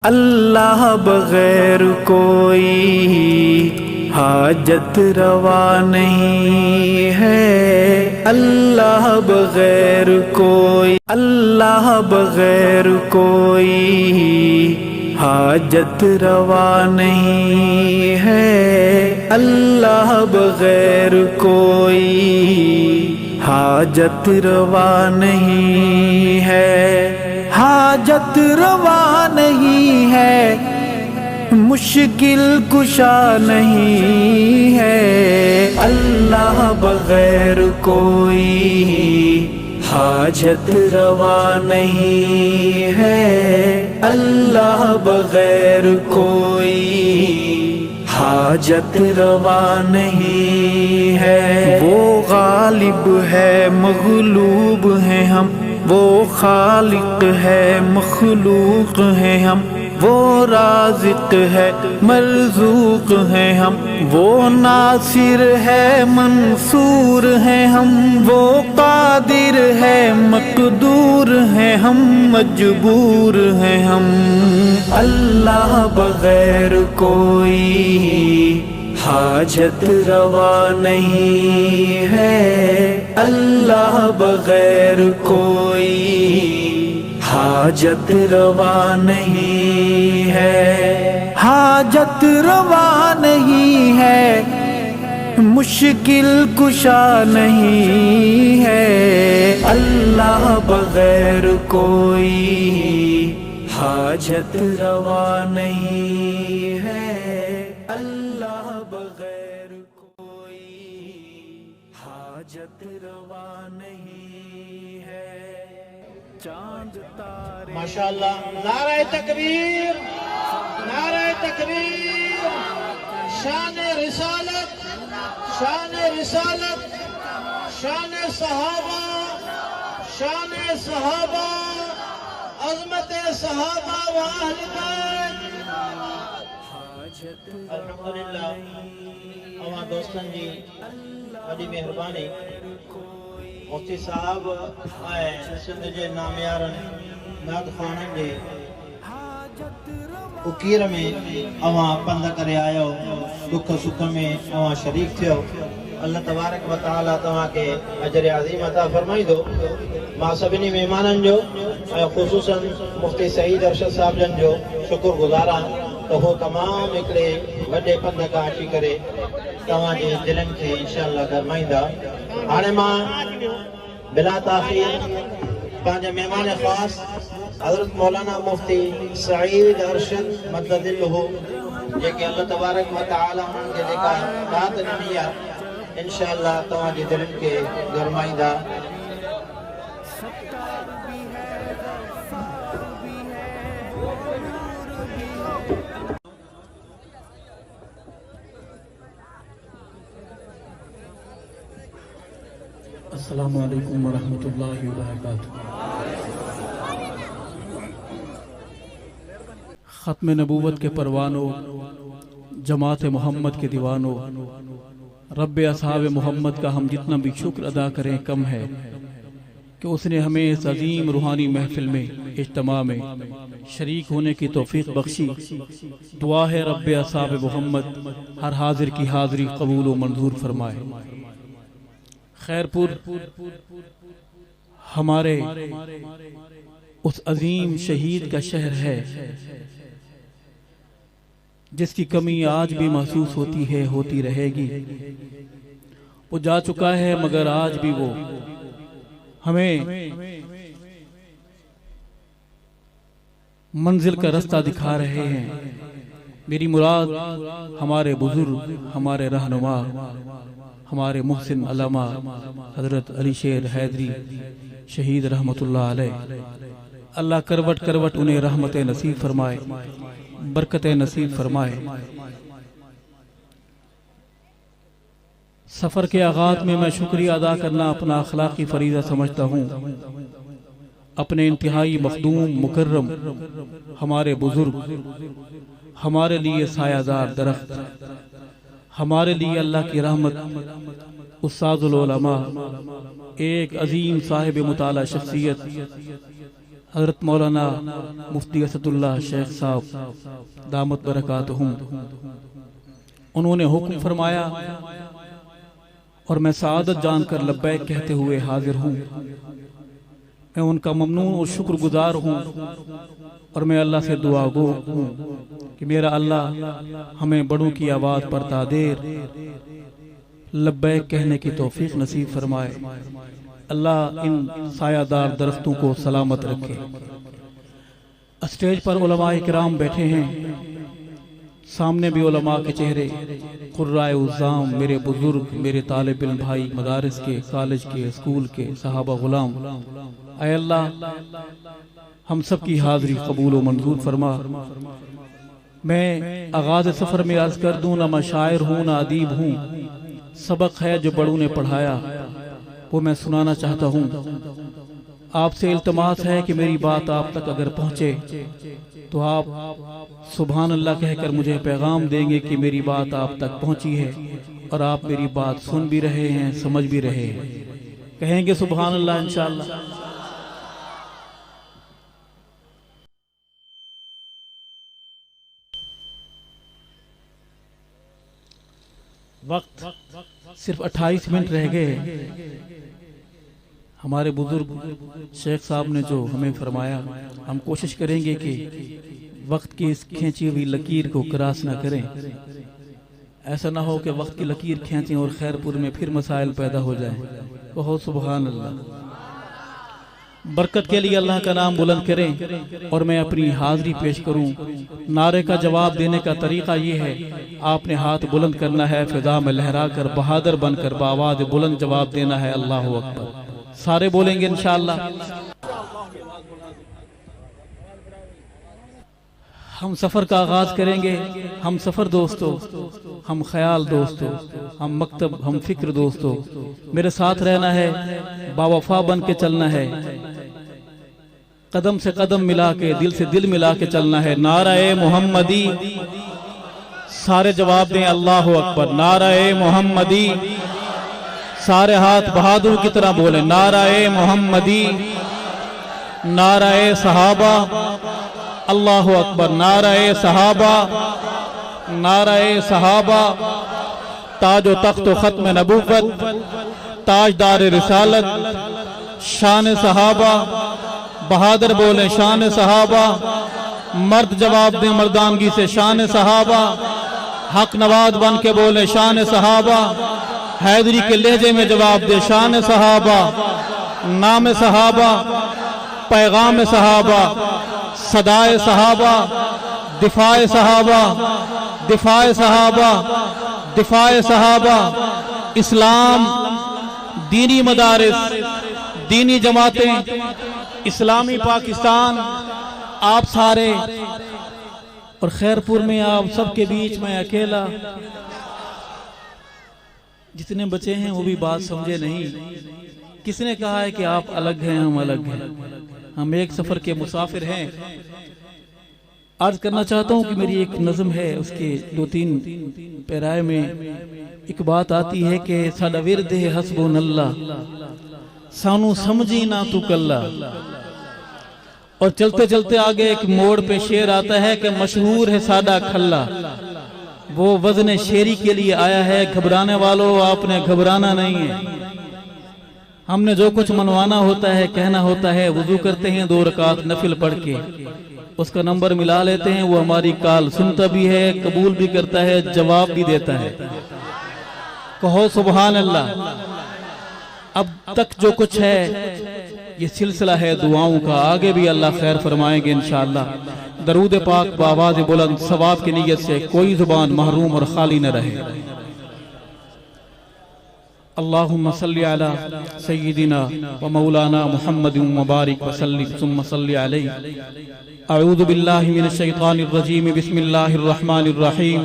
अल्लाह बगैर कोई हाजत रवा नहीं है। अल्लाह बगैर कोई, अल्लाह बगैर कोई हाजत रवा नहीं है। अल्लाह बगैर कोई हाजत रवा नहीं है। हाजत रवा नहीं है, मुश्किल कुशा नहीं है। अल्लाह बगैर कोई हाजत रवा नहीं है। अल्लाह बगैर कोई हाजत रवा नहीं है। वो गालिब है मगलूब है हम, वो खालिक है मखलूक है हम। वो राज़िक है मरज़ूक है हम, वो नासिर है मंसूर है हम। वो कादिर है मक़दूर है हम, मजबूर है हम। अल्लाह बगैर कोई हाजत रवा नहीं है। अल्लाह बगैर कोई हाजत रवा नहीं है। हाजत रवा नहीं है, मुश्किल कुशा नहीं है। अल्लाह बगैर कोई हाजत रवा नहीं है। अल्लाह बगैर कोई हाजत रवा नहीं है। चांद तारे माशाअल्लाह, नारे तकबीर, नारे तकबीर। शान रिसालत, शान रिसालत, शान सहाबा, शान सहाबा, अज़मत सहाबा व अहले बैत। अल्हम्दुलिल्लाह, अवा दोस्तन जी वॾी मेहरबानी। मुफ्ती साहब ऐं सिंध जे नामियारन नात ख़ाननि जे उकीर में अवां पंध करे आयो, दुख सुख में अवां शरीक थियो। अल्लाह तबारक व तआला तव्हांखे अजर अज़ीम अता फरमाईंदो। मां सभिनी महिमाननि जो ऐं ख़ुसूसन मुफ्ती सईद अरशद साहब जन जो शुक्रगुज़ार आहियां त हो तमामु हिकिड़े वॾे पंध खां अची करे तव्हांजे दिलनि खे इंशाअल्लाह गरमाईंदा। हाणे मां बिला ताख़ीर पंहिंजे महिमान ख़ास हज़रत मौलाना मुफ्ती सईद अरशद मददिल्लहु, जेके अल्लाह तबारक व तआला उन्हनि खे जेका दात ॾिनी आहे, इंशाअल्लाह तव्हांजे दिलनि खे गरमाईंदा। अस्सलामु अलैकुम वरहमतुल्लाहि वबरकातुहू। ख़त्म नबूवत के परवानों, जमात मोहम्मद के दीवानों, रब्बे असहाब मोहम्मद का हम जितना भी शुक्र अदा करें कम है कि उसने हमें इस अजीम रूहानी महफिल में इज्तिमा में शरीक होने की तौफीक बख्शी। दुआ है रब्बे असहाब मोहम्मद हर हाजिर की हाजिरी कबूल व मंजूर फरमाए। खैरपुर हमारे उस अजीम शहीद का शहर है जिसकी कमी आज भी महसूस होती है, होती रहेगी। वो जा चुका है मगर आज भी वो हमें मंजिल का रास्ता दिखा रहे हैं। मेरी मुराद हमारे बुजुर्ग, हमारे रहनुमा, हमारे मुहसिन अल्लामा हजरत अली शेर हैदरी शहीद रहमतुल्लाह अलैह। अल्लाह करवट करवट उन्हें रहमत नसीब फरमाए, बरकत नसीब फरमाए। सफर के आगाज में मैं शुक्रिया अदा करना अपना अखलाकी फरीज़ा समझता हूँ। अपने इंतहाई मखदूम मुकर्रम हमारे बुजुर्ग, हमारे लिए सायादार दरख्त, हमारे लिए अल्लाह की रहमत उस्ताजुल उलमा, एक अजीम साहिब मुताला शख्सियत हजरत मौलाना मुफ्ती असदुल्लाह शेख साहब दामत बरकातहुम, उन्होंने हुक्म फरमाया और मैं सआदत जानकर लब्बैक कहते हुए हाजिर हूँ। मैं उनका ममनून और शुक्रगुजार हूँ और मैं अल्लाह से दुआ गो हूँ कि मेरा अल्लाह हमें बड़ों की आवाज़ पर तादेर लब्बैक कहने की तौफीक नसीब फरमाए। अल्लाह इन सायादार दरख्तों को सलामत रखे। स्टेज पर उलमा इकराम बैठे हैं, सामने भी उलमा के चेहरे, कुर्राए उज़्ज़ाम, मेरे बुजुर्ग, मेरे तालिब इल्म भाई, मदारिस के, कॉलेज के, स्कूल के, सहाबा गुलाम, ऐ अल्लाह हम सब की हाज़री कबूल व मंजूर फरमा। मैं आगाज़ सफ़र में अर्ज़ कर दूँ, ना मैं शायर हूँ ना अदीब हूँ, सबक है जो बड़ों ने पढ़ाया वो मैं सुनाना चाहता हूँ। आपसे इल्तमास है कि मेरी बात आप तक अगर पहुँचे तो आप सुभान अल्लाह कहकर मुझे पैगाम देंगे कि मेरी बात आप तक पहुँची है और आप मेरी बात सुन भी रहे हैं, समझ भी रहे हैं। कहेंगे सुभान अल्लाह इंशाअल्लाह। वक्त सिर्फ 28 मिनट रह गए। हमारे बुजुर्ग शेख साहब ने जो हमें फरमाया, हम कोशिश करेंगे कि वक्त की इस खींची हुई लकीर को क्रॉस ना करें। ऐसा ना हो कि वक्त की लकीर खींचें और खैरपुर में फिर मसाइल पैदा हो जाएं। कहो सुभान अल्लाह। बरकत के लिए अल्लाह का नाम बुलंद करें और मैं अपनी हाजिरी पेश करूं। नारे का जवाब देने का तरीका ये है, आपने हाथ बुलंद करना है, फिजा में लहरा कर बहादुर बनकर बावाज़ बुलंद जवाब देना है, अल्लाहु अकबर। सारे बोलेंगे इंशाअल्लाह। हम सफर का आगाज करेंगे। हम सफर दोस्तों, हम ख्याल दोस्तों, हम मकतब, हम फिक्र दोस्तों। मेरे साथ रहना है, बावफा बन के चलना है, कदम से कदम मिला के, दिल से दिल मिला के चलना है। नाराए मोहम्मदी, सारे जवाब दें अल्लाहु अकबर। नाराए मोहम्मदी, सारे हाथ बहादुर की तरह बोले। नाराए मोहम्मदी, नाराए सहाबा, अल्लाहु अकबर। नाराए सहाबा, नाराए सहाबा। ताजो तख्तो खत्म नबूवत, ताजदार रिसालत, शान सहाबा। बहादुर बोले शान सहाबा। मर्द जवाब दे मर्दानगी से, शान सहाबा। हक नवाज बन के बोले शान सहाबा। हैदरी के लहजे में जवाब दे शान सहाबा। नाम सहाबा, पैगाम सहाबा, सदाए सहाबा, दिफाए सहाबा, दिफाए सहाबा, दिफाए सहाबा। इस्लाम, दीनी मदारिस, दीनी जमातें, इस्लामी पाकिस्तान, आप सारे और खैरपुर में आप सबके बीच में अकेला। जितने बचे हैं वो भी बात समझे नहीं। किसने कहा है कि आप अलग हैं, हम अलग हैं? हम एक सफर के मुसाफिर हैं। अर्ज करना चाहता हूं कि मेरी एक नज़म है, उसके 2-3 पैराए में एक बात आती है कि साडा विरद है हस्बुनल्लाह, सानू समझी ना तू कल्ला। और चलते चलते आगे एक मोड़ पे शेर आता है कि मशहूर है साडा खल्ला। वो वजन शेरी के लिए आया है। घबराने वालों, आपने घबराना नहीं है। हमने जो कुछ मनवाना होता है, कहना होता है, वुजू करते हैं 2 रकात नफिल पढ़ के, उसका नंबर मिला लेते हैं। वो हमारी कॉल सुनता भी है, कबूल भी करता है, जवाब भी देता है। कहो सुभान अल्लाह। अब तक जो कुछ है ये सिलसिला है दुआओं का, आगे भी अल्लाह खैर फरमाएंगे इंशाअल्लाह। दरूद पाक बावाज़ बुलंद सवाब की नीयत से कोई जुबान महरूम और खाली न रहे। अल्लाहुम्मा सल्ली अला सय्यिदिना व मौलाना मुहम्मदिन व बारिक व सल्लिम सुम्मा सल्ली अलैहि। अऊज़ु बिल्लाहि मिनश शैतानिर रजीम, बिस्मिल्लाहिर रहमानिर रहीम।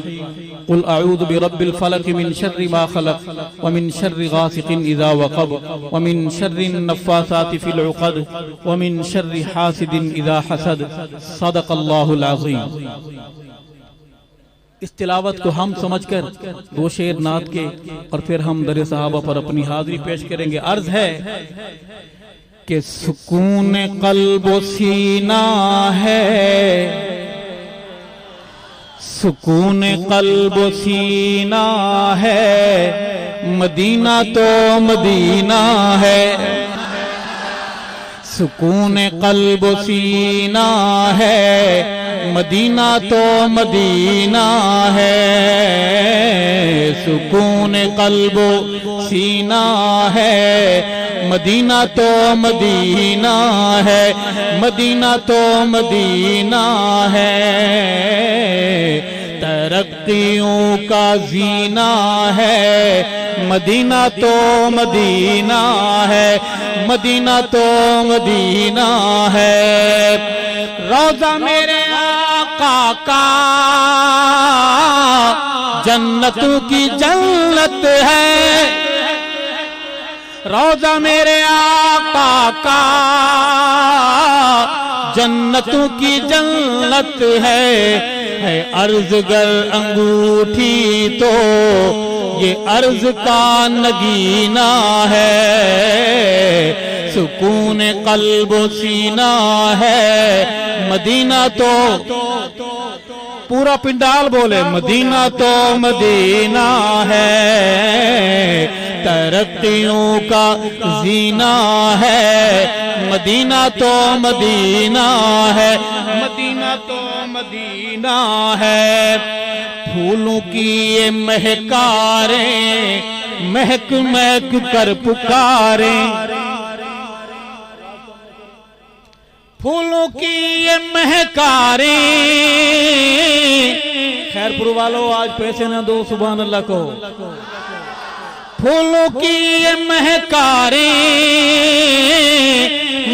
कुल अऊज़ु बिरब्बिल फलक मिन शर्रि मा खलक व मिन शर्रि गासिकिन इज़ा वक़ब व मिन शर्रि नफ़्फ़ासाति फ़िल उक़द व मिन शर्रि हासिदिन इज़ा हसद। सदक़ल्लाहुल अज़ीम। इस तिलावत को हम समझकर 2 शेर नात के और फिर हम दर सहाबा पर अपनी हाजिरी पेश करेंगे। अर्ज है कि सुकून कल्ब सीना है, सुकून कल्ब सीना है, मदीना तो मदीना है। सुकून कल्ब सीना है, मदीना तो मदीना है। सुकून कल्ब सीना है, मदीना तो मदीना है, मदीना तो मदीना है। तरक्कियों का जीना है, मदीना तो मदीना है, मदीना तो मदीना है। रोजा मेरे आका का जन्नतों की जन्नत है, रोजा मेरे आका का जन्नतों की जन्नत है। अर्ज़गर अंगूठी तो ये अर्ज का नगीना है। सुकून कल्ब सीना है, मदीना तो पूरा पिंडाल बोले मदीना तो मदीना है। तरक्कियों का जीना है, मदीना तो मदीना है, मदीना तो मदीना है। फूलों की ये महकारें महक महक कर पुकारें, फूलों की ये महकारें। खैरपुर वालों आज पैसे ना दो, सुभान अल्लाह को। फूलों की ये महकारें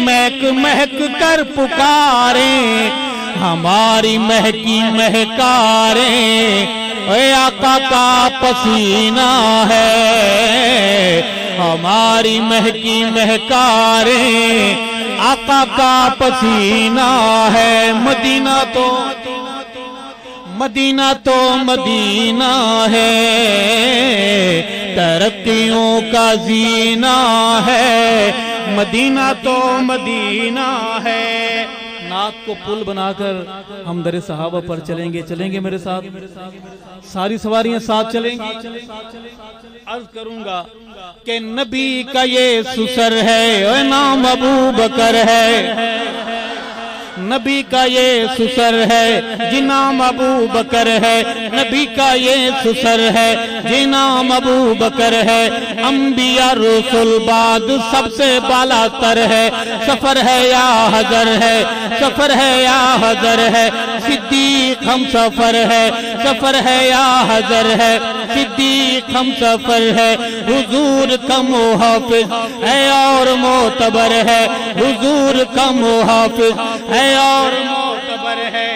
महक महक कर पुकारें, हमारी महकी महकारें आका का पसीना है। हमारी महकी महकारें आका का पसीना है। मदीना तो मदीना तो मदीना है। तरक्कियों का जीना है, मदीना तो मदीना है। नाक को पुल बनाकर हम दर सहाबा पर चलेंगे। चलेंगे मेरे साथ, सारी सवारियां साथ चलेंगी। अर्ज करूंगा कि नबी का ये सुसर है और नाम अबू बकर है। नबी का ये सुसर है जिनाम अबू बकर है। नबी का ये सुसर है जिनाम अबू बकर है। अंबिया रसूल बाद सबसे बाला तर है। सफर है या हजर है, सफर है या हजर है। सिद्दीक हम सफर है, सफर है या हजर है। सिद्दीक हम सफर है। हुजूर का मुहाफिज है और मोतबर है। हुजूर का मुहाफिज है और मोतबर है।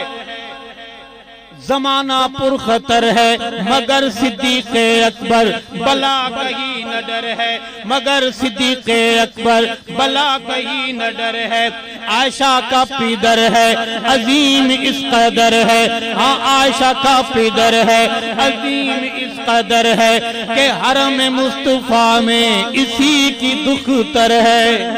जमाना पुरखतर है मगर सिद्दीक अकबर बला कहीं न डर है। मगर सिद्दीक अकबर बला कहीं न डर है। आयशा का पिदर है अजीम इस कदर है। हाँ आयशा का पिदर है अजीम इस कदर है कि हरम मुस्तफा में इसी की दुख्तर है।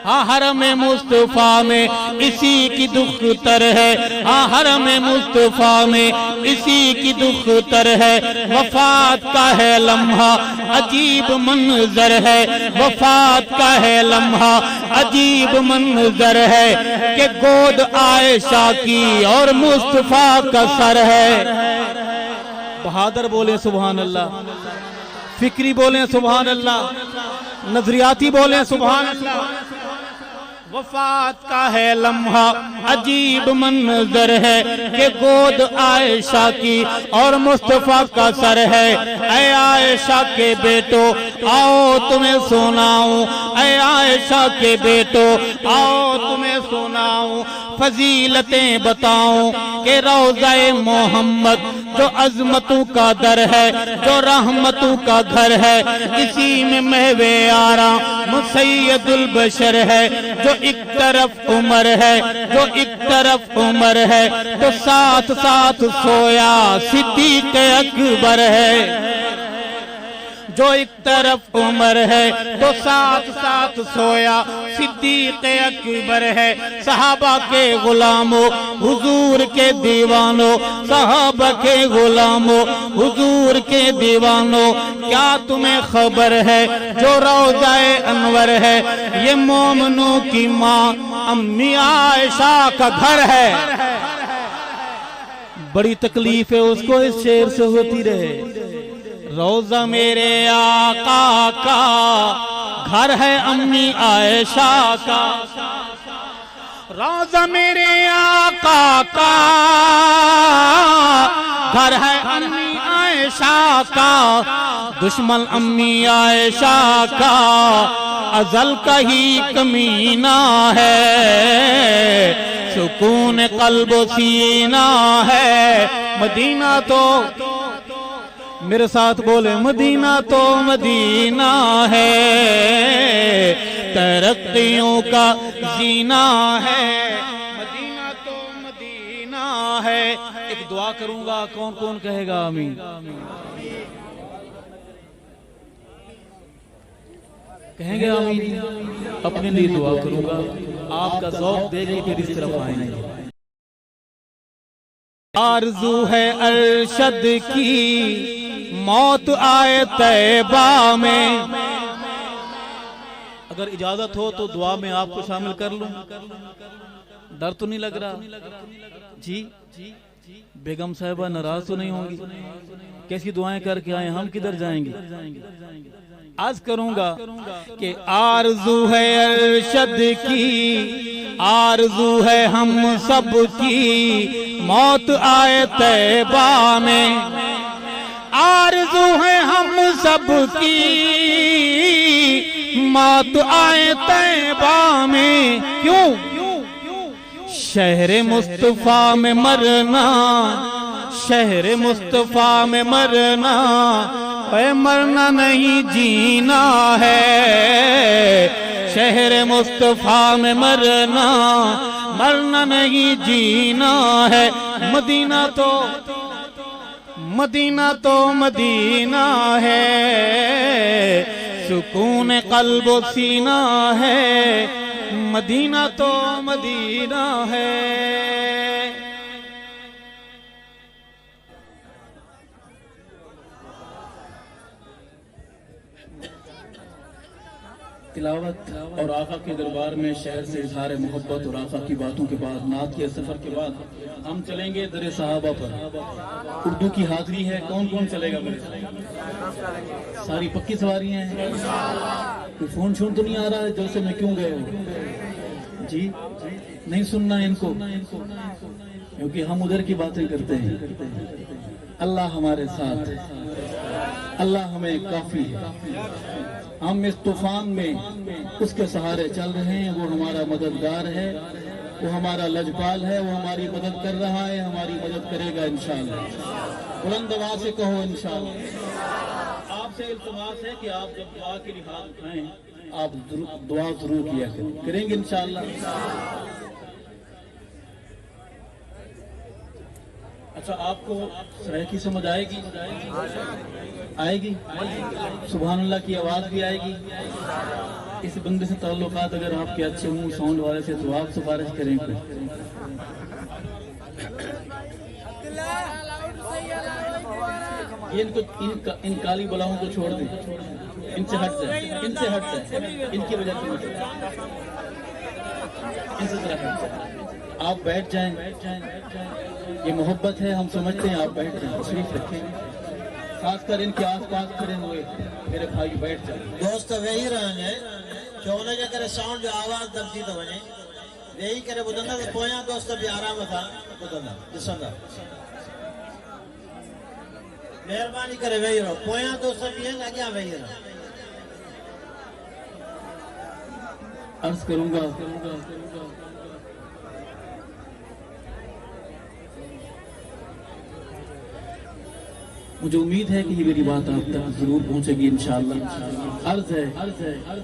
हाँ हरम मुस्तफा में इसी की दुख्तर है। हाँ हरम मुस्तफा में इसी की दुख्तर है। वफात का है लम्हा अजीब मंजर है। वफात का है लम्हा अजीब मंजर है कि गोद आयशा की और मुस्तफा का सर है। बहादुर बोले सुभान अल्लाह, फिक्री बोले सुभान अल्लाह, नजरियाती बोले सुभान अल्लाह। वफात का है लम्हा अजीब मंजर है कि गोद आयशा की और मुस्तफा का सर है। ऐ आयशा के बेटो आओ तुम्हें सुनाऊं। ऐ आयशा के बेटो आओ तुम्हें सुनाऊं। फजीलतें बताऊं कि रोज़ाए मोहम्मद जो अजमतों का दर है, जो रहमतों का घर है, इसी में महवे आरा मुसैयदुल बशर है। जो एक तरफ उमर है, जो एक तरफ उमर है, तो साथ साथ सोया सिद्दीक अकबर है। जो एक तरफ उमर है तो साथ साथ सोया सिद्दीक अकबर है। सहाबा के गुलामों हुजूर के दीवानों, सहाबा के गुलामों हुजूर के दीवानों, क्या तुम्हें खबर है जो रोज़ाए अनवर है ये मोमनों की माँ अम्मी आयशा का घर है। बड़ी तकलीफ है उसको इस शेर से होती रहे। रोजा मेरे आका का घर है अम्मी आयशा का, रोजा मेरे आका का घर है अम्मी आयशा का, दुश्मन अम्मी आयशा का अजल का ही कमीना है, सुकून कल्ब सीना है। मदीना तो मेरे साथ बोले, मदीना तो मदीना है, तरक्कियों का जीना है, मदीना तो मदीना है। एक दुआ करूंगा, कौन कौन कहेगा आमीन? कहेंगे आमीन? अपने लिए दुआ करूंगा, आपका ज़ौक़ देख के फिर इस तरफ आएंगे। आरज़ू है अरशद की मौत आए तैबा में। अगर इजाजत हो तो दुआ में आपको शामिल कर लूं, डर तो नहीं लग रहा जी? बेगम साहिबा नाराज तो नहीं होंगी? कैसी दुआएं करके आए, हम किधर जाएंगे? आज करूंगा कि आरज़ू है अरशद की, आरज़ू है हम सब की मौत आए तैबा में, आरज़ू है हम सब की मौत आए तैबा में। क्यों? शहर मुस्तफा में मरना, शहर मुस्तफा में मरना, मरना नहीं जीना है, शहर मुस्तफा में मरना, मरना नहीं जीना है। मदीना तो मदीना तो मदीना है, सुकून कल्ब सीना है, मदीना तो मदीना है। तिलावत और आका के दरबार में शहर से इजहार मोहब्बत और आका की बातों के बाद, नात के सफर के बाद हम चलेंगे दरे सहाबा पर। उर्दू की हाजिरी है, कौन कौन चलेगा मेरे साथ? सारी पक्की सवारियां हैं? कोई फोन शोन तो नहीं आ रहा है जैसे मैं क्यों गए हो जी? नहीं सुनना इनको, क्योंकि हम उधर की बातें करते हैं। अल्लाह हमारे साथ है, अल्लाह हमें काफी है। हम इस तूफान में उसके सहारे चल रहे हैं, वो हमारा मददगार है, वो हमारा लजपाल है, वो हमारी मदद कर रहा है, हमारी मदद करेगा इंशाअल्लाह। बुलंद आवाज से कहो इंशाअल्लाह। आपसे इल्तिमास है कि आप जब दुआ के लिए हाथ उठाएं, आप दुआ जरूर किया करेंगे इंशाअल्लाह। अच्छा, आपको सराय की समझ आएगी? आएगी? सुभान अल्लाह की आवाज भी आएगी। इस बंदे से ताल्लुकात अगर आपके अच्छे हों साउंड वाले से, तो आप सिफारिश करें कोई। इन काली बलाओं को छोड़ दें, इनसे हट जाए, इनसे हट जाए, इनकी वजह से इनसे जरा हट जाए। आप बैठ जाएं, ये मोहब्बत है, हम समझते हैं। आप बैठ जाएं, तशरीफ रखें, खासकर इनके आसपास खड़े हुए मेरे भाई बैठ जाए। दोस्त वेही रहेंगे, चौने जे करे साउंड जो आवाज दबजी तो वने वेही करे ॿुधंदा, तो पोयां दोस्त भी आराम सां ॿुधंदा ॾिसंदा। मेहरबानी करे वेही रहो, पोयां दोस्त भी आहिनि, अॻियां वेही रहो। अर्ज करूंगा मुझे उम्मीद है कि ये मेरी बात आप तक जरूर पहुंचेगी इंशाअल्लाह। अर्ज है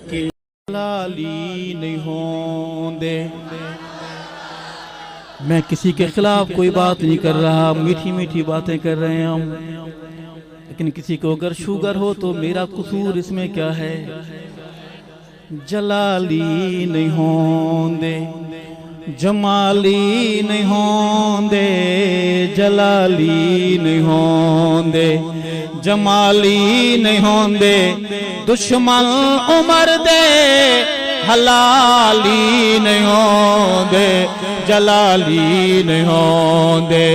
कि लाली नहीं होंदे, मैं किसी के खिलाफ कोई बात नहीं कर रहा, मीठी मीठी बातें कर रहे हैं हम, लेकिन किसी को अगर शुगर हो तो मेरा कसूर इसमें क्या है। जलाली नहीं होंदे जमाली नहीं होंदे, जलाली नहीं होंदे जमाली नहीं होंदे, दुश्मन उमर दे हलाली नहीं होंदे, जलाली नहीं होंदे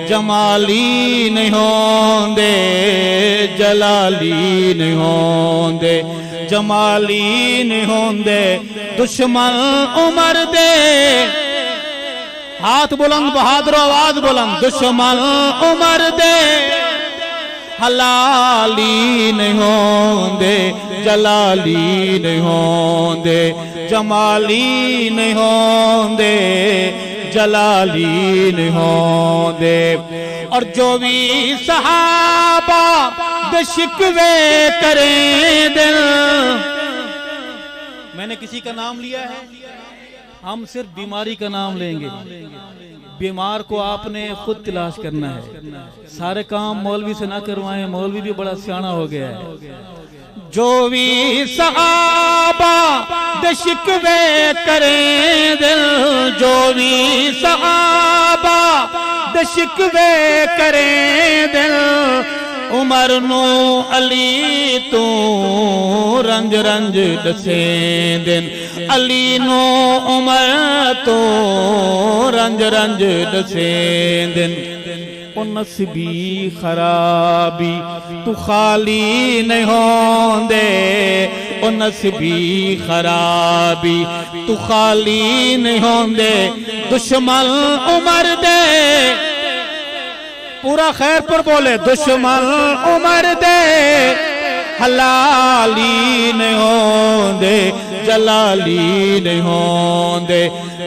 जमाली नहीं होंदे, जलाली नहीं होंदे जमाली नहीं होंदे, दुश्मन उमर दे। हाथ बुलंद बहादुर आवाज बुलंद, दुश्मन उमर दे हलाली नहीं होंदे, जलाली नहीं होंदे जमाली नहीं होंदे, जलाली नहीं होंदे। और जो भी सहाबा बेशिकवे करें दिल, मैंने किसी का नाम लिया है, हम सिर्फ बीमारी का नाम लेंगे। बीमार को आपने खुद तलाश करना है, सारे काम मौलवी से ना करवाएं, मौलवी भी बड़ा सियाना हो गया है। जो भी सहाबा बेशिकवे करें दिल, जो भी सहाबा बेशिकवे करें दिल, उमर नो अली तू रंज रंज दसे दिन, अली नो उमर तो रंज रंज दसे दिन। ओ नस्बी खराबी तू खाली नहीं होंदे, ओ नस्बी खराबी तू खाली नहीं होंदे, दुश्मन उमर दे। पूरा खैरपुर बोले, दुश्मन उमर दे हलाली नहीं होंदे, जलाली नहीं होंदे,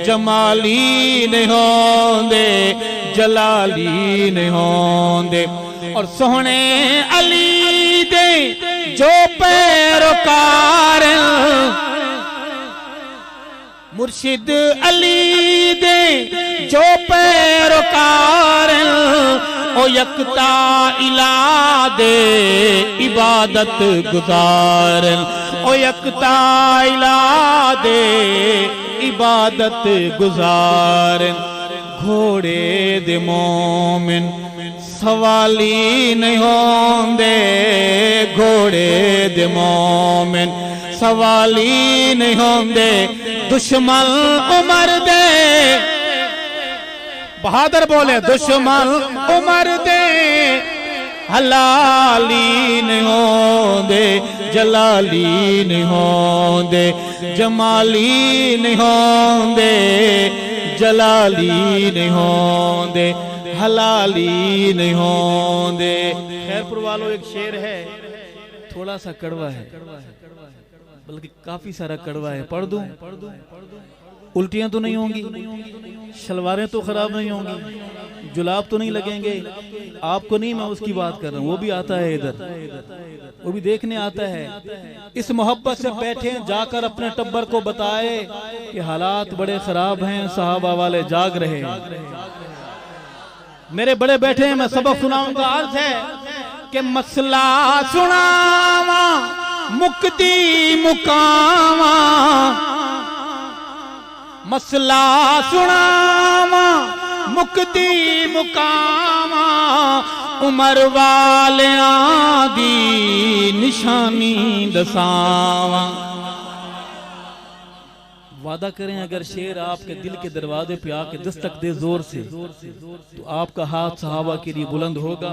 जमाली नहीं होंदे, जलाली नहीं होंदे। और सोहने अली दे जो पैरोकार, मुर्शिद अली दे जो पैरोकार, ओ यकता इला दे इबादत गुजार, ओ यकता इला दे इबादत गुजार। घोड़े दे मोमिन सवाली नहीं होंदे, घोड़े दे मोमिन सवाली नहीं होंदे, दुश्मन उमर दे। बहादुर बोले, दुश्मन उमर दे हलाली नहीं होंदे, जलाली नहीं होंदे, जमाली नहीं होंदे, जलाली नहीं होंदे, हलाली नहीं होंदे। खैरपुर वालों एक शेर है, थोड़ा सा कड़वा है, बल्कि काफी सारा कड़वा है। पढ़ दूं? उल्टियां तो नहीं होंगी, शलवारें तो खराब नहीं होंगी, जुलाब तो नहीं लगेंगे। आपको नहीं, मैं उसकी बात कर रहा हूँ, वो भी आता है इधर, वो भी देखने आता है। इस मोहब्बत से बैठे जाकर अपने टब्बर को बताए कि हालात बड़े खराब हैं, सहाबा वाले जाग रहे हैं। मेरे बड़े बैठे हैं, मैं सबक सुनाऊंगा। अर्ज है कि मसला सुनावा मुक्ति मुकावा, मसला सुनावा मुक्ति मुकावा, उमर वालियां दी निशानी दसावा। वादा करें अगर शेर आपके दिल के दरवाजे पे आके दस्तक दे जोर से, तो आपका हाथ सहाबा के लिए बुलंद होगा।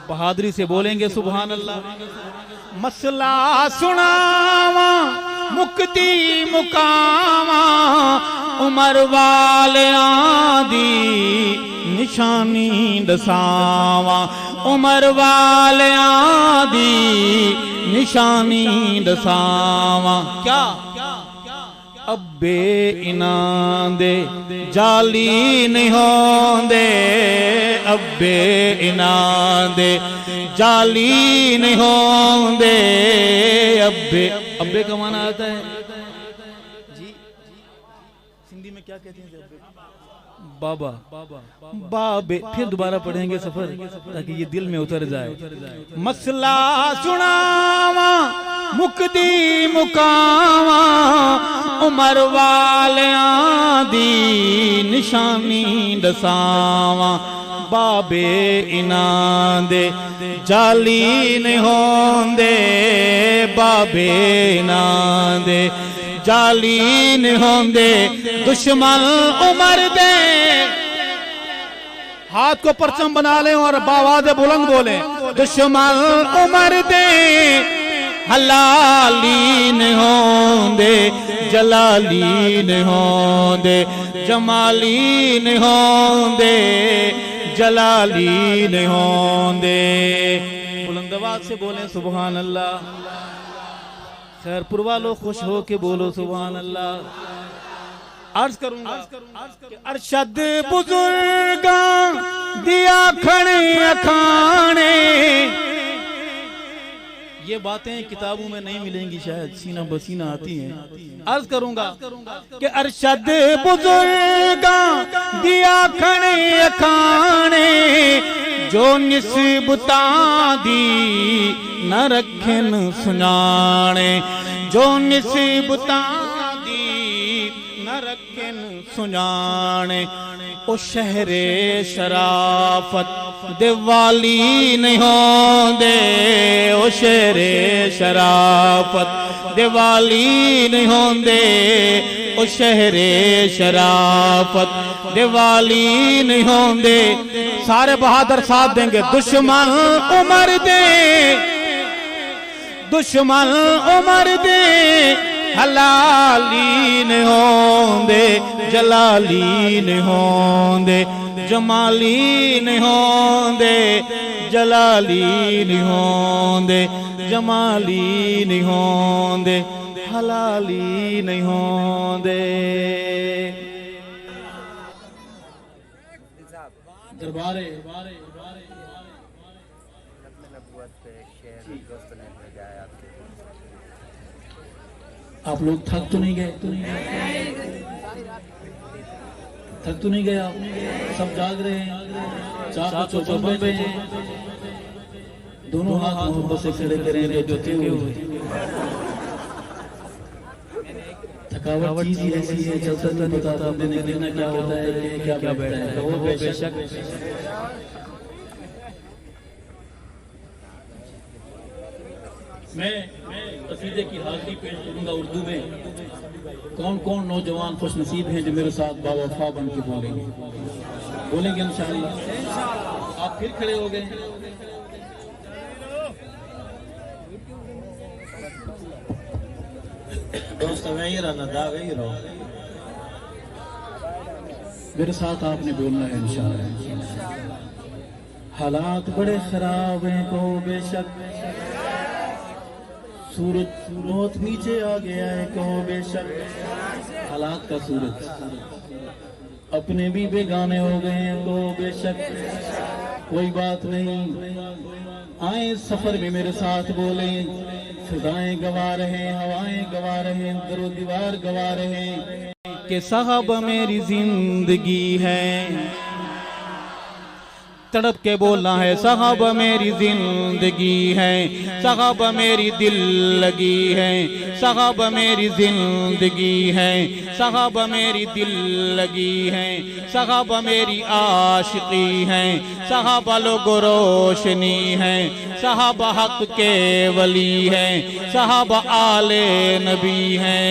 बहादुरी से बोलेंगे सुभान अल्लाह। मसला सुनावा मुक्ति मुकावा, उमर वालियां दी निशानी दसावा, उमर वालियां दी निशानी दसावा। क्या अब्बे इनां दे जाली नहीं होंदे, अब्बे इनां दे जाली नहीं होंदे, अब्बे। अब्बे का माना आता है जी, सिंधी में क्या कहते हैं? बाबा बाबे, फिर दोबारा पढ़ेंगे सफर ताकि ये दिल में उतर जाए। मसला सुनावा मुक्ति मुकावा उमर वालियां दी निशानी दसावा बाबे इनां दे जाली नहीं होंदे बाबे इनां दे जाली नहीं होंदे दुश्मन उमर दे। हाथ को परचम बना लें और आवाज़ बुलंद बोले दुश्मन उमर दे हलाली नहीं होंदे जलाली नहीं होंदे जमाली नहीं होंदे जलाली नहीं होंदे। बुलंद आवाज़ से बोले सुभान अल्लाह। खैरपुर वालों खुश हो के बोलो सुभान अल्लाह। अर्ज करूंगा अरशद बुजुर्गा दिया खड़े अखाने। ये बातें किताबों में नहीं मिलेंगी, शायद सीना बसीना आती हैं। अर्ज करूंगा कि अरशद बुजुर्गा दिया खड़े अखाने जो निस्बता दी न रखन सुनाने जो निस्बता रखन सुजाने ओ शहरे शराफत दिवाली नहीं होंदे ओ शहरे शराफत दिवाली नहीं होंदे ओ शहरे शराफत दिवाली नहीं होंदे। सारे बहादुर साथ देंगे दुश्मन उमर दे दुश्मन उमर दे हलाली नहीं होंदे जलाली नहीं होंदे जमाली नहीं होंदे जलाली नहीं होंदे जमाली नहीं होंदे हलाली नहीं होंदे। दरबारे आप लोग थक तो नहीं गए? थक तो नहीं गए आप? सब जाग रहे हैं, चार चौचर बैठे हैं, दोनों हाथ मोहब्बत से खड़े करें जो हुए। थकावट चीज ही ऐसी है, चलता नहीं पता आपने निकलना क्या होता है क्या बैठता है। तो वो बेशक मैं कसीदे की हाजिरी पेश करूंगा उर्दू में। कौन कौन नौजवान खुश नसीब हैं जो मेरे साथ बावफा बन के बोलेंगे इंशाअल्लाह। आप फिर खड़े हो गए। दोस्त वही रहना दावे ही रहो। मेरे साथ आपने बोलना है इंशाअल्लाह। हालात बड़े खराब हैं को बेशक सूरज बहुत नीचे आ गया है कहो बेशक हालात का सूरज अपने भी बेगाने हो गए हैं तो बेशक कोई बात नहीं। आए सफर में मेरे साथ बोले फिजाएं गवा रहे हवाएं गवा रहे दरो दीवार गवा रहे कि साहब मेरी जिंदगी है। तड़प के बोलना है साहब मेरी जिंदगी है साहब मेरी दिल लगी है साहब मेरी जिंदगी है साहब मेरी दिल लगी है साहब मेरी आशिकी है साहब लोगो रोशनी है साहब हक के वली है साहब आले नबी है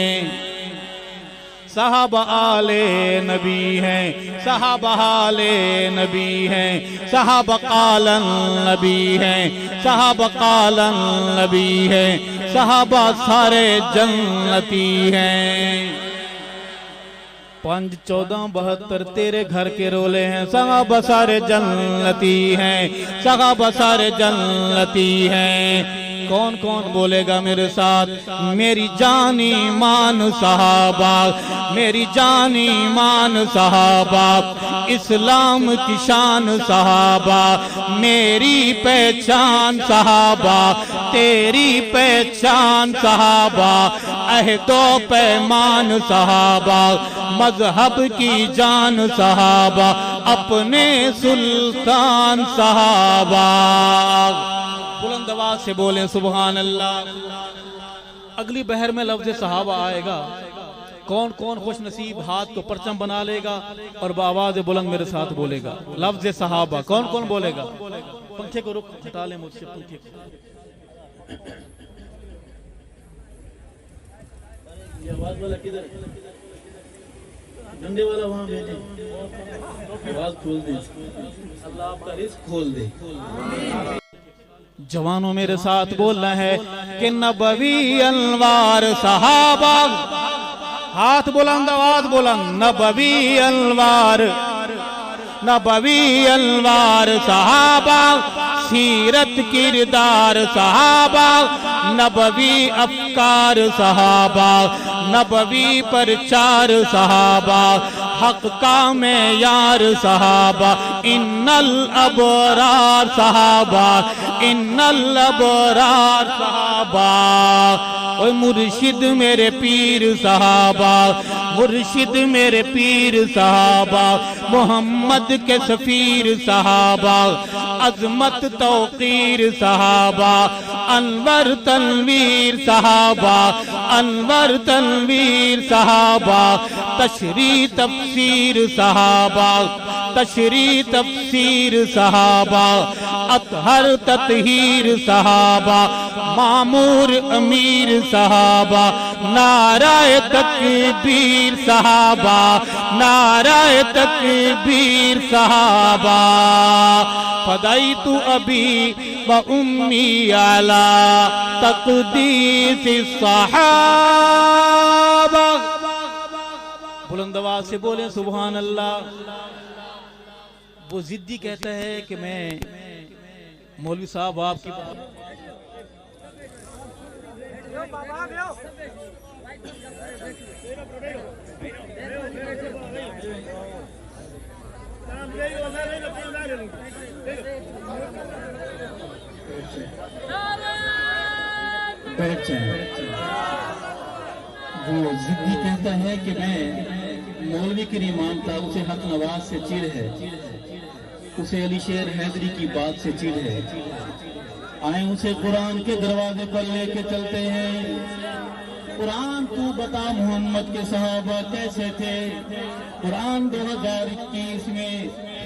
साहब आले नबी है साहब आले नबी है साहब कालन नबी है साहब कालन नबी है साहब सारे जन्नती हैं। 5-14-72 तेरे घर के रोले हैं साहब सारे जन्नती हैं साहब सारे जन्नती हैं। कौन कौन बोलेगा मेरे साथ? मेरी जानी मान सहाबा, मेरी जानी मान सहाबा, इस्लाम की शान सहाबा, मेरी पहचान सहाबा, तेरी पहचान सहाबा, अहदो पैमान सहाबा, मजहब की जान सहाबा, अपने सुल्तान सहाबा। बुलंद आवाज से बोले सुभान अल्लाह। अगली बहर में लफ्ज सहाबा आएगा। कौन कौन खुश नसीब हाथ को परचम बना लेगा और बावाज बुलंद मेरे साथ बोलेगा लफ्ज सहाबा? कौन कौन बोलेगा? पंखे को रुक हटा ले मुझसे पंखे को। ये आवाज वाला किधर? डंडे वाला वहां भेजे, आवाज खोल दे, अल्लाह आपका रिस्क खोल दे। जवानों मेरे साथ बोलना है कि नबवी अनवार सहाबा, हाथ बुलंद आवाज बुलंद, नबवी अनवार, नबवी अनवार सहाबा, सीरत किरदार सहाबा, नबवी अफकार सहाबा, नबवी परचार सहाबा, हक का मेयार सहाबा, इन्नल अबरार सहाबा, इन्नल अबरार सहाबा। ओए मुर्शिद मेरे पीर सहाबा, मुर्शिद मेरे पीर सहाबा, मोहम्मद के सफीर सहाबा, अजमत तौकीर सहाबा, अनवर तनवीर सहाबा, अनवर तनवीर सहाबा, तशरी तफसीर सहाबा, तशरी तफसीर सहाबा, अतहर ततहीर सहाबा, मामूर अमीर सहाबा, नाराए तकबीर सहाबा, नाराए तकबीर सहाबा। फदाई तू अभी व उम्मी अला तकदीस सहाबा। बुलंद आवाज से बोले सुभान अल्लाह। वो जिद्दी कहता है कि मैं मौलवी साहब आपकी बैठ जाए। वो जिद्दी कहता है कि मैं मौलवी की नहीं मानता, उसे हक नवाज से चिढ़ है, उसे अली शेर हैदरी की बात से चिढ़ है। आए उसे कुरान के दरवाजे पर लेके चलते हैं। कुरान तू बता मोहम्मद के सहाबा कैसे थे? कुरान 2021 में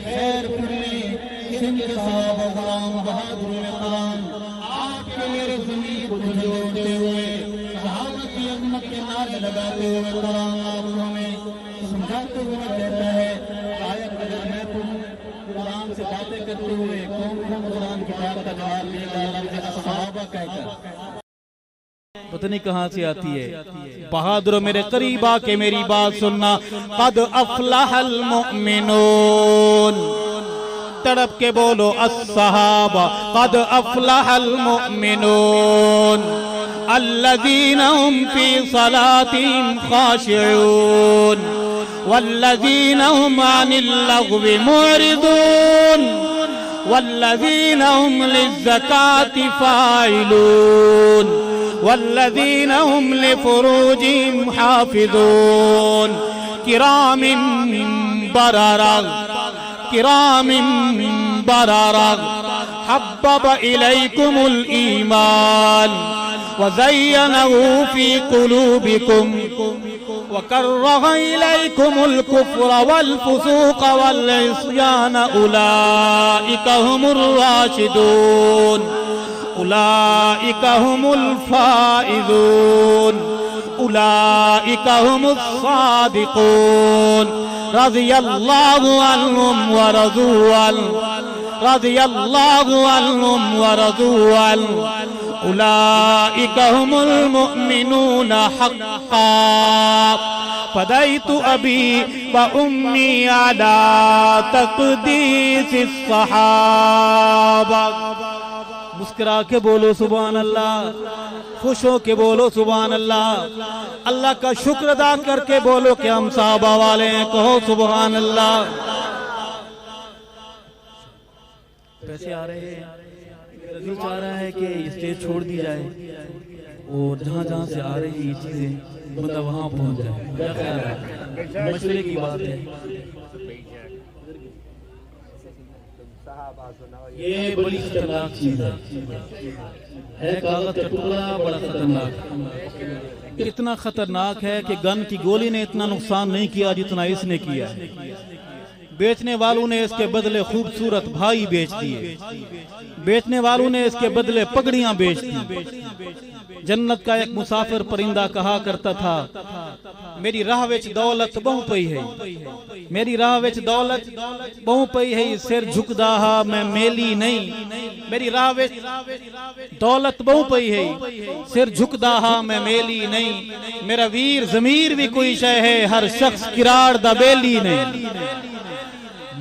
खैरपुर में सिंध के सहाबा गुलाम बहादुर ने कुरान आपके मेरे ज़मीर को जोड़ते हुए सहाबा की अज़मत के नारे लगाते हुए कुरान आपको हमें समझाते हुए कहता है आयत अगर मैं तुम कुरान से बातें करते हुए कौन कौन कुरान की बात का जवाब देगा? सहाबा कहकर पता नहीं कहां से आती है। बहादुर मेरे करीब आके मेरी बात सुनना। कद अफलहल मुमिनून, तड़प के बोलो अस्सहाबा। कद अफलहल मुमिनून अल्लज़ीना हुम फी सलातिहिम खाशिऊन वल्लज़ीना हुम अनिल लग़्वी मुरिदून वल्लज़ीना हुम लिज़्ज़काति फ़ाइलून वल्लज़ीना हुम लिफ़ुरूजिहिम हाफ़िज़ून किरामिन बररा किरामिन बररा हब्बब इलैकुमुल ईमान वज़य्यनहू फ़ी क़ुलूबिकुम वकर्रह इलैकुमुल कुफ्र वल फ़ुसूक़ वल इस्यान उलाइका हुमुर राशिदून उलाइका हुमुल फ़ाइज़ून उलाइका हुमुस सादिक़ून रज़ियल्लाहु अन्हुम व रज़ू अन्हु रज़ियल्लाहु अन्हुम व रज़ू अन्हु उलाइका हुमुल मुमिनून हक़्क़ा फ़दैतु अबी व उम्मी अला तक़दीसिस सहाबा। मुस्कुरा के बोलो सुभान अल्लाह, खुश हो के बोलो सुभान अल्लाह, अल्लाह का शुक्र अदा करके बोलो कि हम साहबा वाले हैं, कहो सुभान अल्लाह। पैसे आ रहे हैं, दिल चाह रहा है कि स्टेज छोड़ दी जाए और जहाँ जहाँ से आ रही ये चीजें बंदा वहाँ पहुँच जाए। क्या ख्याल है? मशवरे की बात है। ये बड़ी खतरनाक चीज है कागज का टुकड़ा, बड़ा खतरनाक। इतना खतरनाक है कि गन की गोली ने इतना नुकसान नहीं किया जितना इसने किया। बेचने वालों ने इसके बदले खूबसूरत भाई बेच दिए, बेचने वालों ने इसके बदले पगड़ियां बेच दी। जन्नत का एक मुसाफिर परिंदा कहा करता था, मेरी राह विच दौलत बहु पई है, मेरी राह विच दौलत बहु पई है, सिर झुकदा हा मैं मेली नहीं। मेरी राह विच दौलत बहु पई है, सिर झुकदा हा मैं मेली नहीं। मेरा वीर जमीर भी कोई शय है, हर शख्स किराड़ दा बेली नहीं।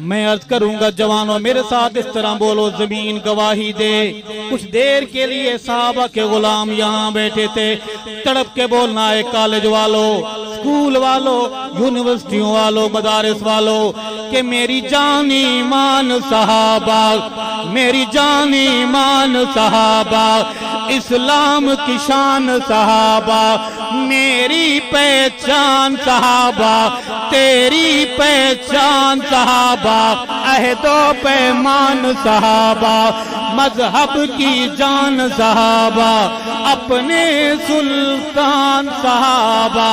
मैं अर्ज करूंगा जवानों मेरे साथ इस तरह बोलो, जमीन गवाही दे। कुछ देर के लिए साहबा के गुलाम यहाँ बैठे थे, तड़प के बोलना है कॉलेज वालों, स्कूल वालों, यूनिवर्सिटियों वालों, मदारिस वालों, कि मेरी जानी मान सहाबा, मेरी जानी मान सहाबा, इस्लाम की शान सहाबा, मेरी पहचान सहाबा, तेरी पहचान सहाबा, अहदो पैमान सहाबा, मजहब की जान सहाबा, अपने सुल्तान सहाबा।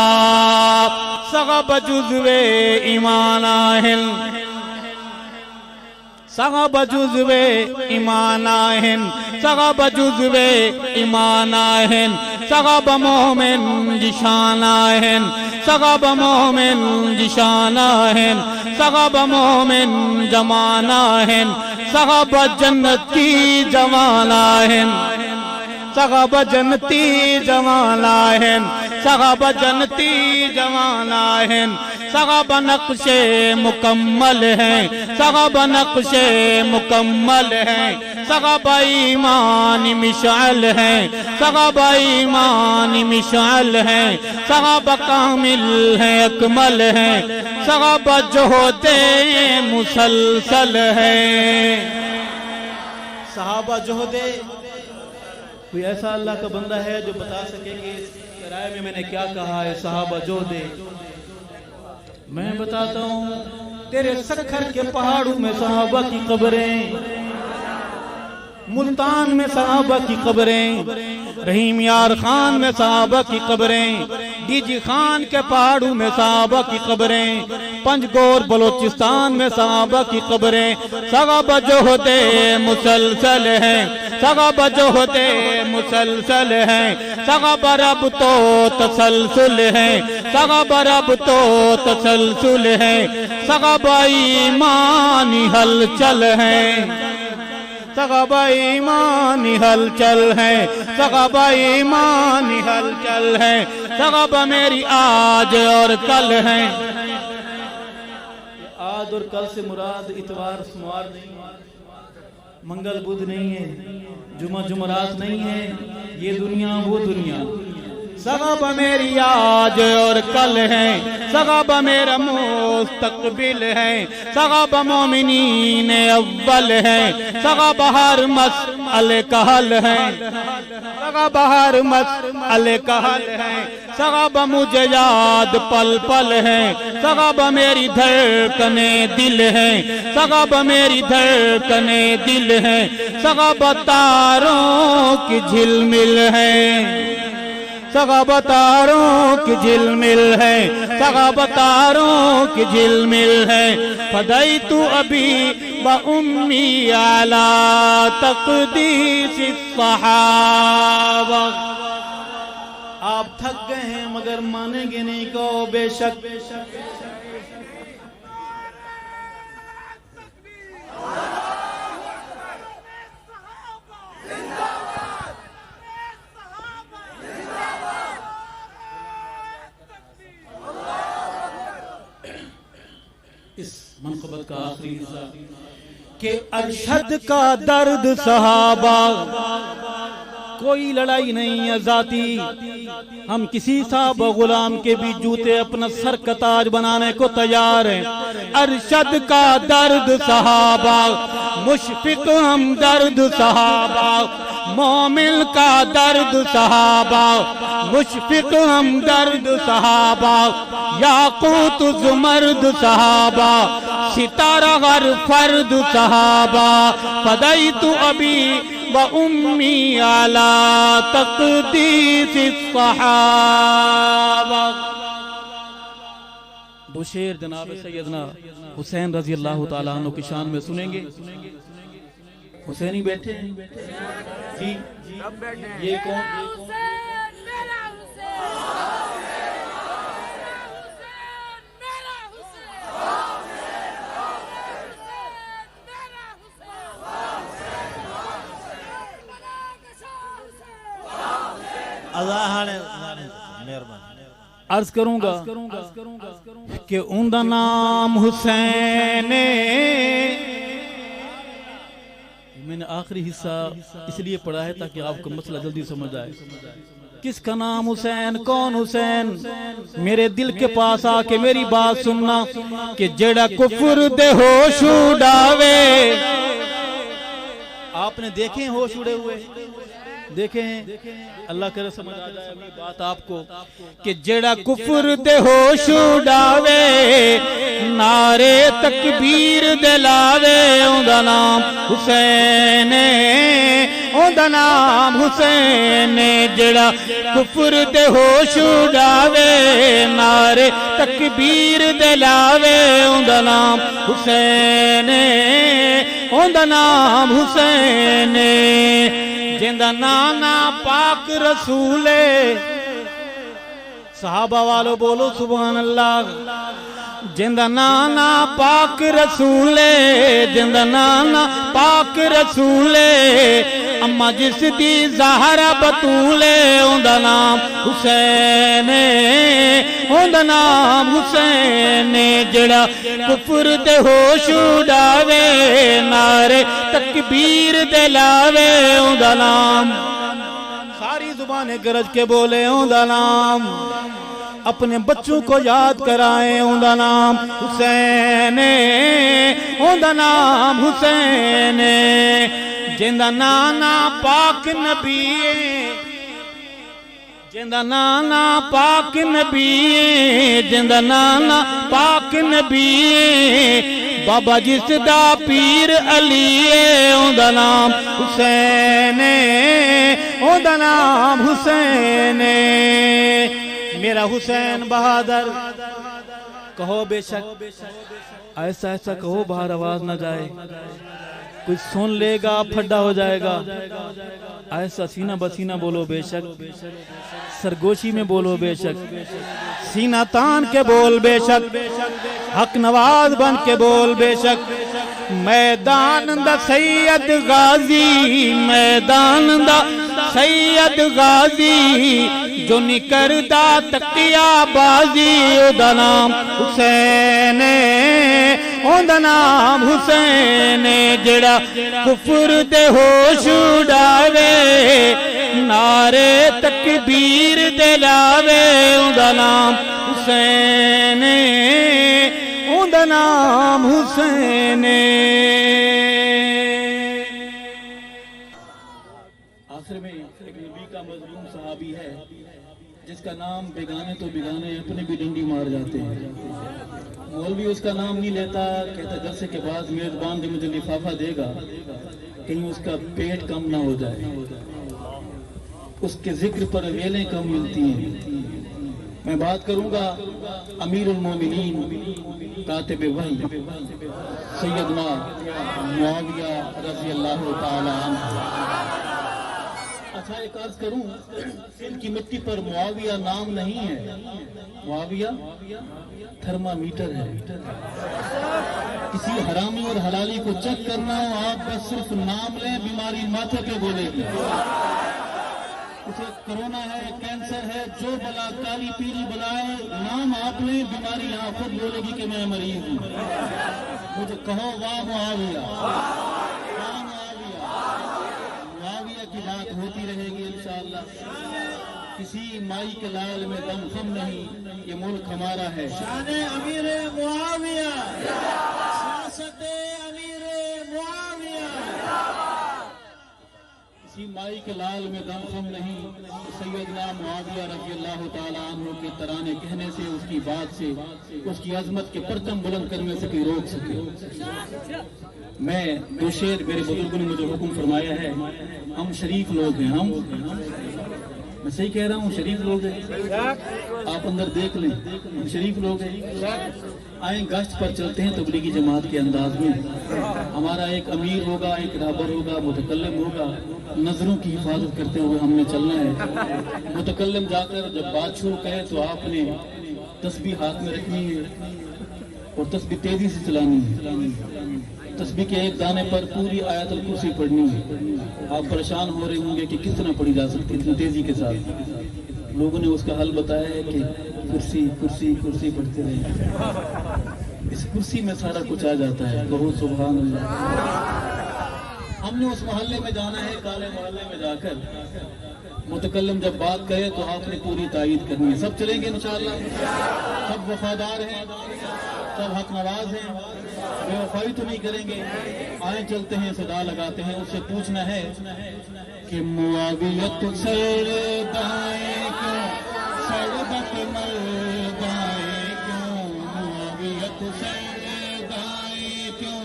सगब जुज़्वे ईमान आहिन, सगब जुज़्वे ईमान आहिन, सगब जुज़्वे ईमान आहिन, सगब मोमिन जिशान आहिन, सगब मोमिन जिशान आहिन, सगब मोमिन जमान आहिन, सगब जन्नती जवान आहिन, सगब जन्नती जवान आहिन, सगब जन्नती जवान आहिन, सगब नक्शे मुकम्मल हैं, सगब नक्शे मुकम्मल हैं, सगब ईमान मिशाल हैं, सगब ईमान मिशाल हैं, सगब कामिल हैं, अकमल हैं, सगब जोहदे मुसलसल हैं। सहाबा जोहदे, कोई ऐसा अल्लाह का बंदा है जो बता सके कि इस किराए में मैंने क्या कहा है? सहाबा जोहदे। मैं बताता हूँ, तेरे सखर के पहाड़ों में सहाबा की कब्रें, मुल्तान में सहाबा की कब्रें, रहीम यार खान में सहाबा की कब्रें, डीजी खान के पहाड़ों में सहाबा की कब्रें, पंजगोर बलोचिस्तान में सहाबा की कब्रें। सगब जोहदे मुसलसल हैं, सगब जोहदे मुसलसल हैं, सगब रब तो तसलसल हैं, सगब रब तो तसलसल हैं, सगब ईमानी हलचल हैं, सगब ईमानी हलचल है, सगब ईमानी हलचल है, सगब मेरी आज और कल है। आज और कल से मुराद इतवार सोमवार नहीं, मंगल बुध नहीं है, जुमा जुमरात नहीं है, ये दुनिया वो दुनिया। सगब मेरी आज और कल है, सगब मेरा मुस्तकबिल है, सगब मोमिनीन अव्वल है, सगब हर मसअले कहल है, सगब हर मसअले कहल है, सगब मुझे याद पल पल है, सगब मेरी धड़कने दिल है, सगब मेरी धड़कने दिल है, सगब तारों की झिलमिल है, सगब तारों की झिलमिल है, सगब तारों की झिलमिल है। फदाई तू अभी व उम्मी आला तक़दीस सहाबा। आप थक गए हैं मगर मानेंगे नहीं को बेशक, इस मनक़बत का आखिरी हिस्सा कि अरशद का दर्द सहाबा, कोई लड़ाई नहीं है जाती, हम किसी साहब गुलाम के भी जूते अपना सर का ताज बनाने को तैयार हैं। अरशद का दर्द सहाबा, मुशफिक हम दर्द सहाबा, मोमिन का दर्द सहाबा, मुशफिक हम दर्द सहाबा, याकूत जुमर्द सहाबा, सितारा हर फर्द सहाबा, फदाई तू अभी व उम्मी आला तक़दीस सहाबा। दो शेर जनाब सैयदना हुसैन रजी अल्लाह ताला अन्हु की शान में सुनेंगे। हुसैन ही बैठे हैं जी, ये कौन? अल्लाह ने मेहरबानी अर्ज करूंगा कि उनका नाम हुसैन। मैंने आखिरी हिस्सा इसलिए पढ़ा है ताकि आपको मसला जल्दी समझ आए। किसका नाम हुसैन? कौन हुसैन? मेरे दिल के पास आके मेरी बात सुनना कि जेड़ा कुफर दे होश उड़ावे। आपने देखे होश उड़े हुए? देखे हैं? अल्लाह करे समझ आ जाए अपनी बात आपको कि जेड़ा कुफर दे होश उड़ावे, नारे तकबीर दिलावे, उनका नाम हुसैन, उनका नाम हुसैन। जेड़ा कुफर दे होश उड़ावे, नारे तकबीर दिलावे, उनका नाम हुसैन, उनका नाम हुसैन। जिंदा नाना पाक रसूले, सहाबा वालों बोलो सुभान अल्लाह। जिंदा नाना पाक रसूले, जिंदा नाना पाक रसूले, अम्मा जिस दी ज़हरा बतूले, उनका नाम हुसैन, उनका नाम हुसैन। जेड़ा कुफर दे होश उड़ावे, नारे तकबीर दिलावे, उनका नाम, सारी जुबानें गरज के बोले उनका नाम, अपने बच्चों को याद कराएं उनका नाम हुसैन, उनका नाम हुसैन। जिंदा नाना पाक नबी, जिंदा नाना पाक नबी, जिंदा नाना पाक नबी, बाबा जिस दा पीर अली, उनका नाम हुसैन, उनका नाम हुसैन। मेरा हुसैन बहादुर कहो बेशक, ऐसा ऐसा कहो बाहर आवाज ना जाए, कोई सुन लेगा फड्डा हो जाएगा। ऐसा सीना बसीना बोलो बेशक, सरगोशी में बोलो बेशक, सीना तान के बोल बेशक, हक नवाज बन के बोल बेशक। मैदान दा सैयद गाजी, मैदान दा सैयद गाजी, जो निकरदा तकिया बाजी, उदा नाम हुसैन, उदा नाम हुसैन। जेड़ा कुफर दे होश उड़ावे, नारे तकबीर दिलावे, उदा नाम हुसैन, उदा नाम हुसैन। आखिर में एक नबी का मजलूम सहाबी है जिसका नाम बेगाने तो बेगाने अपने भी डंडी मार जाते हैं। मौलवी उसका नाम नहीं लेता, कहता जलसे के बाद मेजबान जो मुझे लिफाफा देगा कहीं उसका पेट कम ना हो जाए, उसके जिक्र पर वेलें कम मिलती हैं। मैं बात करूंगा अमीरुल मोमिनीन कातिब वही सैयदना मुआविया रज़ी अल्लाह ताला अन्हु। अच्छा एक अर्ज करूं, इनकी मिट्टी पर मुआविया नाम नहीं है, मुआविया थर्मामीटर है। किसी हरामी और हलाली को चेक करना हो, आप बस सिर्फ नाम लें, बीमारी माथे पे बोलेगी। उसे कोरोना है, कैंसर है, जो बला काली पीली बलाए नाम आप ले, बीमारी यहाँ खुद बोलेगी कि मैं मरीज हूँ। मुझे कहो वाह मुआविया, वाह मुआविया। मुआविया की बात होती रहेगी इंशाअल्लाह। किसी माई के लाल में दम खम नहीं, ये मुल्क हमारा है। शाने अमीर मुआविया, सियासत अमीर मुआविया। किसी माई के लाल में दम खम नहीं, सैयदना मुआविया रज़ी अल्लाह ताला अन्हु के तराने कहने से, उसकी बात से, उसकी अजमत के परचम बुलंद करने से कोई रोक सके। मैं दो शेर मेरे बुजुर्गों ने मुझे हुक्म फरमाया है। हम शरीफ लोग हैं, हम मैं सही कह रहा हूँ, शरीफ लोग हैं। आप अंदर देख लें, हम शरीफ लोग हैं। आए गश्त पर चलते हैं तबलीगी जमात के अंदाज में। हमारा एक अमीर होगा, एक राबर होगा, मुतकल्लिम होगा। नजरों की हिफाजत करते हुए हमने चलना है। मुतकल्लिम जाकर जब बात शुरू करे तो आपने तस्बीह हाथ में रखनी है और तस्बीह तेजी से चलानी है। तस्बीह के एक दाने पर पूरी आयतुल कुर्सी पढ़नी है। आप परेशान हो रहे होंगे कि कितना पढ़ी जा सकती है इतनी तेजी के साथ। लोगों ने उसका हल बताया है कि कुर्सी कुर्सी कुर्सी पढ़ते रहे। इस कुर्सी में सारा कुछ आ जाता है। बहुत सुभान अल्लाह। हमने उस मोहल्ले में जाना है, काले मोहल्ले में जाकर मुतकल्लिम जब बात करे तो आपने पूरी तायीद करनी है। सब चलेंगे इंशाअल्लाह। सब वफादार हैं, सब हक नवाज हैं, बेवफाई तो नहीं करेंगे। आए चलते हैं, सदा लगाते हैं। उससे पूछना है कि मुआवियत सरदाए क्यों, सरदत मर्दाए क्यों, मुआवियत सरदाए क्यों।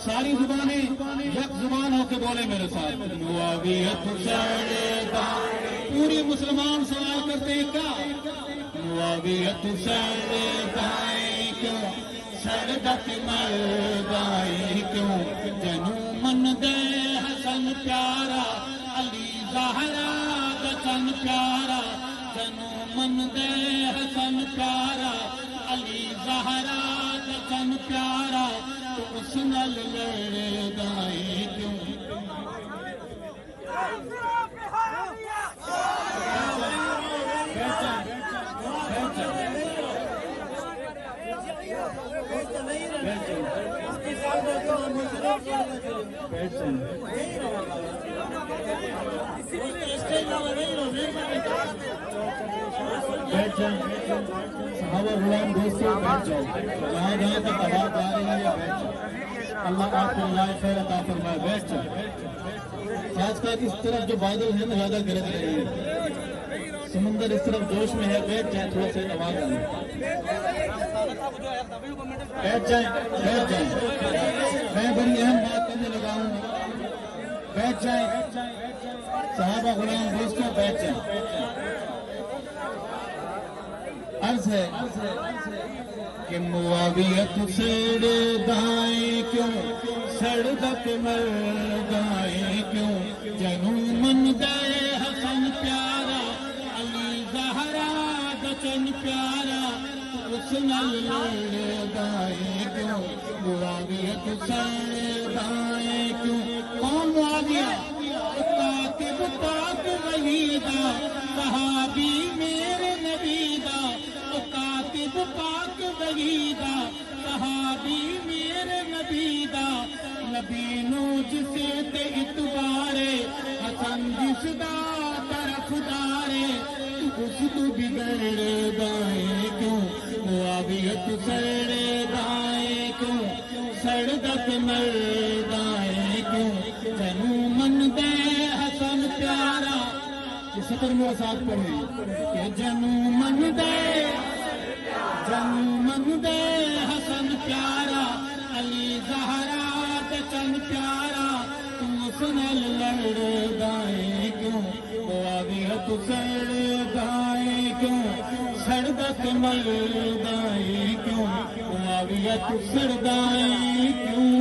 सारी जुबानें एक जुबान होकर बोले मेरे साथ, मुआवियत सरदाए। पूरे मुसलमान सवाल करते हैं क्या, मुआवियत सरदाए क्यों, सरदत मर्दाए क्यों। जनू मन दे हसन प्यारा, अली ज़हरा दसन प्यारा। जनू मन दे हसन प्यारा, अली ज़हरा दसन प्यारा। तो उस नल लड़दाए क्यों। सहाबा गुलाम दोस्तों बैठ जाओ, जहाँ जहाँ तक आवाज आ रही है बैठ जाओ। अल्लाह आपको खैर अता फरमाए। बैठ जाओ। खासकर इस तरफ जो बादल है ना ज्यादा गरज रहे हैं, समुंदर इस तरफ जोश में है। बैठ जाए, थोड़ा सा आवाज आ रही है। बैठ जाए, बैठ जाए। मैं बड़ी अहम बात करने लगा हूँ। बैठ जाए सहाबा गुलाम दोस्तों, बैठ जाए। अर्ज है कि मुआवियत सरदाए क्यों, सरदत मर्दाए क्यों। जनू मन दे हसन प्यारा, अली ज़हरा दसन प्यारा। उस नल लड़दाए क्यों, मुआवियत सरदाए क्यों। कौन मुआविया, कातिब पाक वहीदा, सहाबी मेरे नबीदा। कातिब पाक वहीदा, सहाबी मेरे नबीदा। नबी नो जिसे ते इतबारे, हसन जिसदा तरफदारे। उस तू बिगड़दाए क्यों, मुआवियत सरदाए क्यों, सरदत मर्दाए क्यों। जनू मन दे हसन प्यारा। ये सतर मेरे साथ पढ़े कि जनू मन दे, जनू मन दे हसन प्यारा, अली ज़हरा दसन प्यारा। तू सुनल लड़दाए क्यों, मुआवियत सरदाए क्यों, सरदत मर्दाए क्यों, मुआवियत सरदाए क्यों।